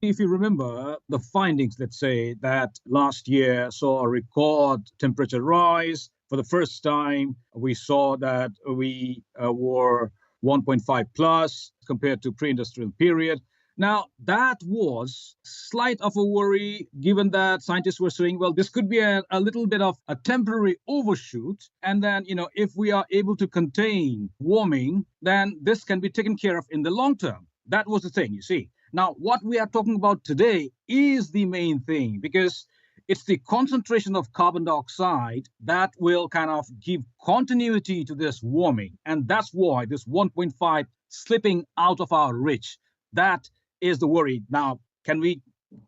If you remember the findings, let's say that last year saw a record temperature rise. For the first time, we saw that we were 1.5 plus compared to pre-industrial period. Now, that was slight of a worry, given that scientists were saying, well, this could be a little bit of a temporary overshoot. And then, if we are able to contain warming, then this can be taken care of in the long term. That was the thing, you see. Now, what we are talking about today is the main thing, because it's the concentration of carbon dioxide that will kind of give continuity to this warming. And that's why this 1.5 slipping out of our reach, that is the worry. Now, can we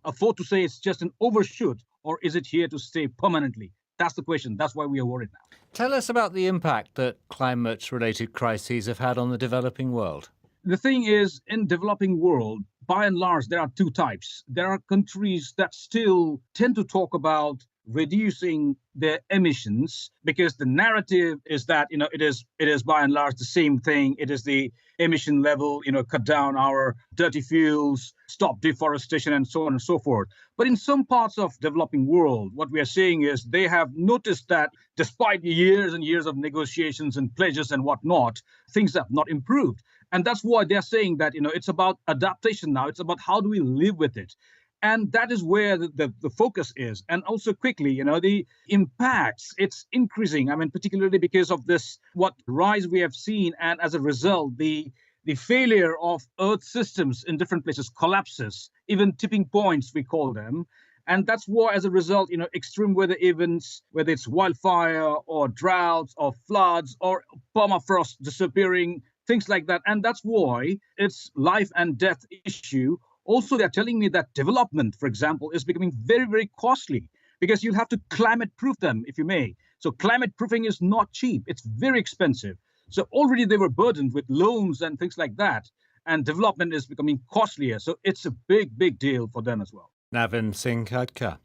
afford to say it's just an overshoot, or is it here to stay permanently? That's the question. That's why we are worried now. Tell us about the impact that climate-related crises have had on the developing world. The thing is, in developing world, by and large, there are two types. There are countries that still tend to talk about reducing their emissions, because the narrative is that it is by and large the same thing. It is the emission level, cut down our dirty fuels, stop deforestation, and so on and so forth. But in some parts of developing world, what we are seeing is they have noticed that despite years and years of negotiations and pledges and whatnot, things have not improved. And that's why they're saying that it's about adaptation now. It's about how do we live with it. And that is where the focus is. And also quickly, the impacts, it's increasing. I mean, particularly because of this, what rise we have seen. And as a result, the failure of Earth systems in different places collapses, even tipping points, we call them. And that's why, as a result, extreme weather events, whether it's wildfire or droughts or floods or permafrost disappearing, things like that. And that's why it's life and death issue. Also, they're telling me that development, for example, is becoming very, very costly, because you'll have to climate proof them, if you may. So climate proofing is not cheap. It's very expensive. So already they were burdened with loans and things like that. And development is becoming costlier. So it's a big, big deal for them as well. Navin Singh Khadka.